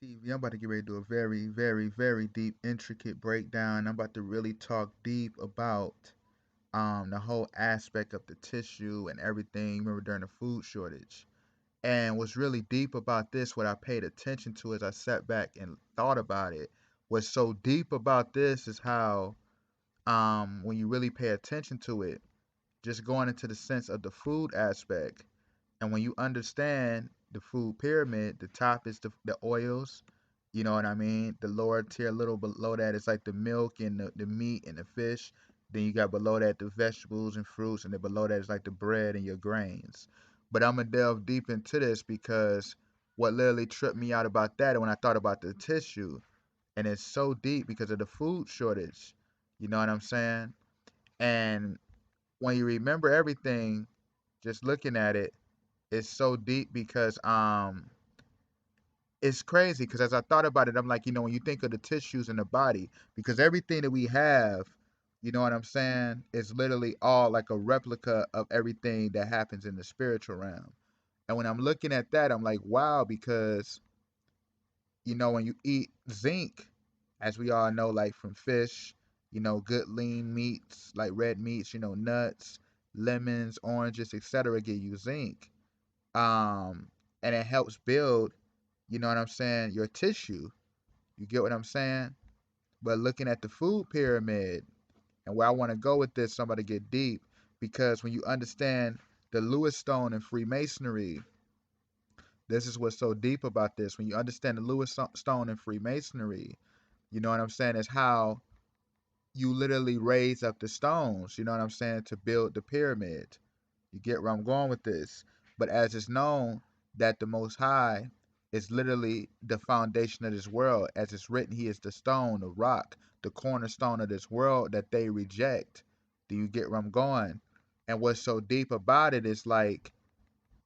TV. I'm about to get ready to do a very, very, very deep, intricate breakdown. I'm about to really talk deep about the whole aspect of the tissue and everything. Remember during the food shortage. And what's really deep about this, what I paid attention to as I sat back and thought about it, what's so deep about this is how when you really pay attention to it, just going into the sense of the food aspect. And when you understand the food pyramid, the top is the oils, you know what I mean? The lower tier, a little below that is like the milk and the meat and the fish. Then you got below that the vegetables and fruits, and then below that is like the bread and your grains. But I'm gonna delve deep into this because what literally tripped me out about that, and when I thought about the tissue, and it's so deep because of the food shortage. You know what I'm saying? And when you remember everything, just looking at it, it's so deep because it's crazy because as I thought about it, I'm like, when you think of the tissues in the body, because everything that we have, you know what I'm saying, is literally all like a replica of everything that happens in the spiritual realm. And when I'm looking at that, I'm like, wow, because when you eat zinc, as we all know, like from fish, good lean meats, like red meats, nuts, lemons, oranges, etc., give you zinc. Um, and it helps build, you know what I'm saying, your tissue. You get what I'm saying? But looking at the food pyramid and where I want to go with this, I'm about to get deep because when you understand the Lewis Stone and Freemasonry, this is what's so deep about this. When you understand the Lewis Stone and Freemasonry, you know what I'm saying, is how you literally raise up the stones, you know what I'm saying, to build the pyramid. You get where I'm going with this. But as it's known that the Most High is literally the foundation of this world, as it's written, He is the stone, the rock, the cornerstone of this world that they reject. Do you get where I'm going? And what's so deep about it is like,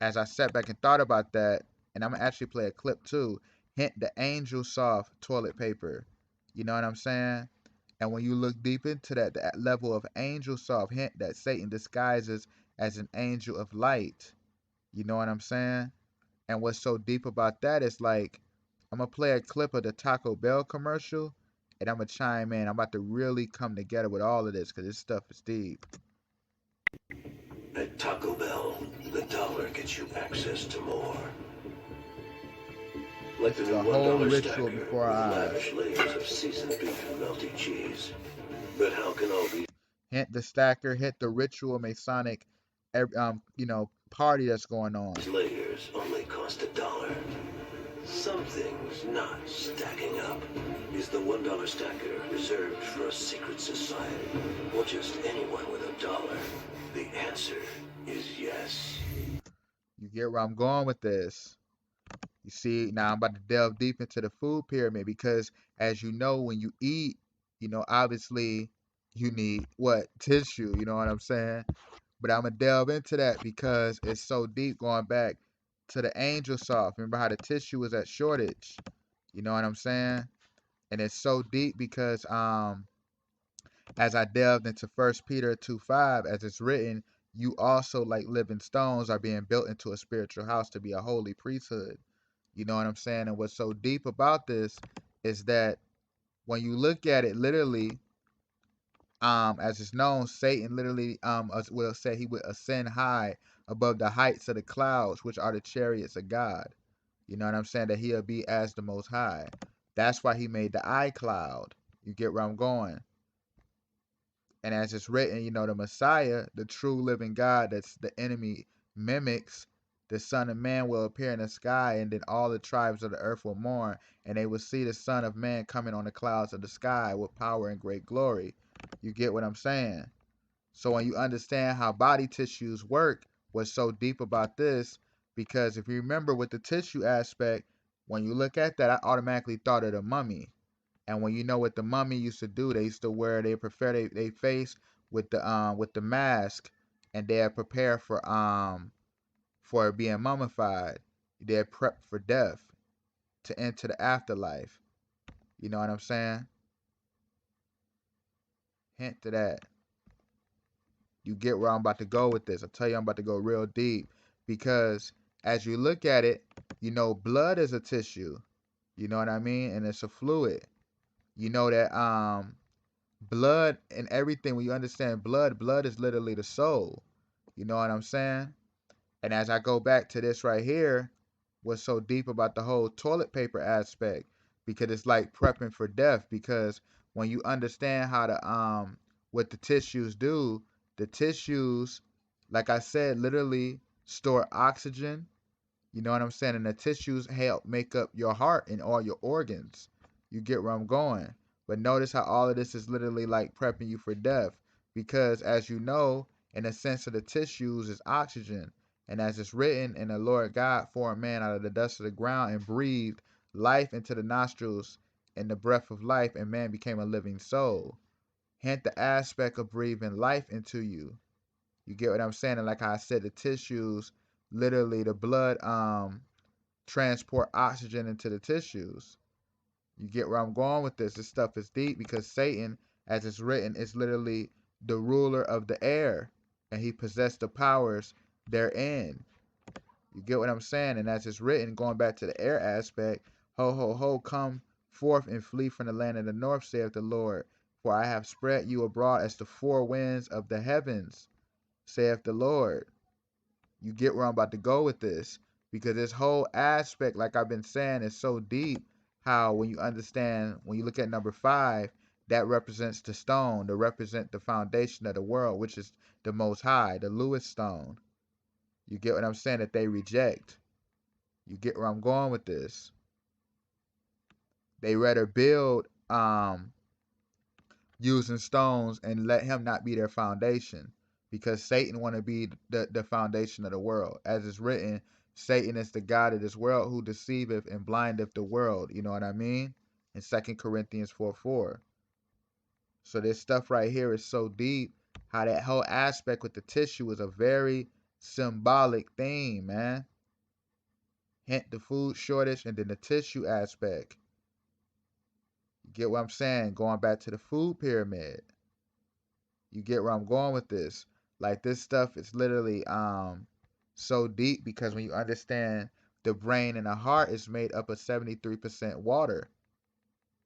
as I sat back and thought about that, and I'm gonna actually play a clip too. Hint the Angel Soft toilet paper. You know what I'm saying? And when you look deep into that level of angel soft, hint that Satan disguises as an angel of light. You know what I'm saying? And what's so deep about that is like, I'm gonna play a clip of the Taco Bell commercial, and I'm gonna chime in. I'm about to really come together with all of this because this stuff is deep. At Taco Bell, the dollar gets you access to more. Like the It's new a $1 whole ritual stacker before with our eyes. lavish layers of seasoned beef and melty cheese. But how can all these Hint the stacker, hit the ritual Masonic, party that's going on. layers only cost $1? Something's not stacking up. Is the $1 stacker reserved for a secret society? Or just anyone with $1? The answer is yes. You get where I'm going with this. You see, now I'm about to delve deep into the food pyramid because, as you know, when you eat, obviously you need what? Tissue, you know what I'm saying? But I'm going to delve into that because it's so deep going back to the angel soft. Remember how the tissue was at shortage? You know what I'm saying? And it's so deep because as I delved into First Peter 2:5, as it's written, you also, like living stones, are being built into a spiritual house to be a holy priesthood. You know what I'm saying? And what's so deep about this is that when you look at it literally, as it's known, Satan literally will say he would ascend high above the heights of the clouds, which are the chariots of God. You know what I'm saying? That he'll be as the most high. That's why he made the eye cloud. You get where I'm going? And as it's written, the Messiah, the true living God that's the enemy mimics, the Son of Man will appear in the sky, and then all the tribes of the earth will mourn, and they will see the Son of Man coming on the clouds of the sky with power and great glory. You get what I'm saying? So when you understand how body tissues work, what's so deep about this, because if you remember with the tissue aspect, when you look at that, I automatically thought of the mummy. And when you know what the mummy used to do, they used to wear they prepare they face with the mask, and they're prepared for being mummified. They're prepped for death to enter the afterlife. You know what I'm saying? Hint to that. You get where I'm about to go with this. I tell you, I'm about to go real deep because as you look at it, blood is a tissue. You know what I mean? And it's a fluid. You know that blood and everything, when you understand blood is literally the soul. You know what I'm saying? And as I go back to this right here, what's so deep about the whole toilet paper aspect, because it's like prepping for death. Because when you understand how to what the tissues do, the tissues, like I said, literally store oxygen. You know what I'm saying? And the tissues help make up your heart and all your organs. You get where I'm going. But notice how all of this is literally like prepping you for death. Because as you know, in the sense of the tissues is oxygen. And as it's written, and the Lord God formed man out of the dust of the ground and breathed life into the nostrils and the breath of life, and man became a living soul. Hence the aspect of breathing life into you. You get what I'm saying? And like I said, the tissues, literally the blood transport oxygen into the tissues. You get where I'm going with this. This stuff is deep because Satan, as it's written, is literally the ruler of the air, and he possessed the powers therein. You get what I'm saying? And as it's written, going back to the air aspect, ho ho ho, come forth and flee from the land of the north, saith the Lord. For I have spread you abroad as the four winds of the heavens, saith the Lord. You get where I'm about to go with this, because this whole aspect, like I've been saying, is so deep. How when you understand, when you look at number 5, that represents the stone, to represent the foundation of the world, which is the Most High, the Lewis stone. You get what I'm saying? That they reject. You get where I'm going with this. They rather build using stones and let him not be their foundation, because Satan want to be the foundation of the world. As it's written, Satan is the god of this world who deceiveth and blindeth the world. You know what I mean? In 2 Corinthians 4:4. So this stuff right here is so deep. How that whole aspect with the tissue is a very symbolic thing, man. Hint the food shortage and then the tissue aspect. You get what I'm saying? Going back to the food pyramid. You get where I'm going with this. Like this stuff is literally so deep, because when you understand the brain and the heart is made up of 73% water.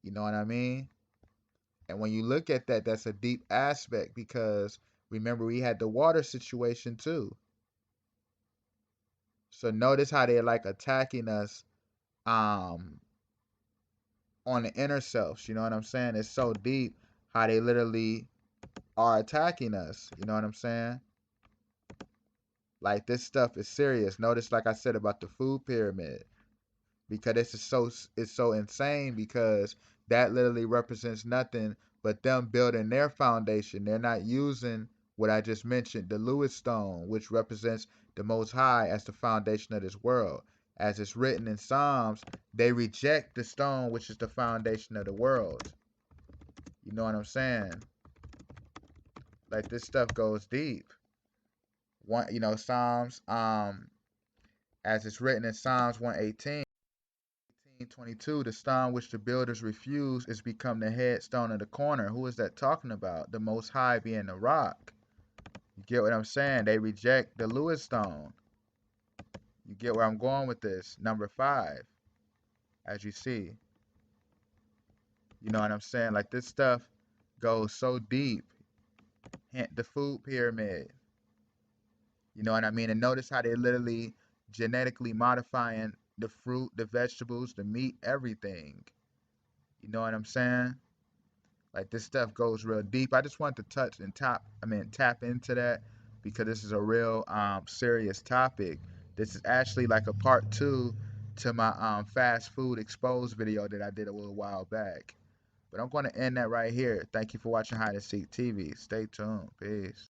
You know what I mean? And when you look at that, that's a deep aspect, because remember we had the water situation too. So notice how they're like attacking us um on the inner selves. You know what I'm saying? It's so deep how they literally are attacking us. You know what I'm saying? Like this stuff is serious. Notice, like I said about the food pyramid, because this is so it's so insane, because that literally represents nothing but them building their foundation. They're not using what I just mentioned, the Lewis stone, which represents the Most High as the foundation of this world. As it's written in Psalms, they reject the stone, which is the foundation of the world. You know what I'm saying? Like this stuff goes deep. One, Psalms, as it's written in Psalms 118:22, the stone which the builders refuse is become the headstone of the corner. Who is that talking about? The Most High being the rock. You get what I'm saying? They reject the Lewis stone. You get where I'm going with this? Number 5, as you see. You know what I'm saying? Like this stuff goes so deep. Hint the food pyramid. You know what I mean? And notice how they literally genetically modifying the fruit, the vegetables, the meat, everything. You know what I'm saying? Like this stuff goes real deep. I just want to touch and tap into that, because this is a real serious topic. This is actually like a part 2 to my fast food exposed video that I did a little while back. But I'm going to end that right here. Thank you for watching Hide and Seek TV. Stay tuned. Peace.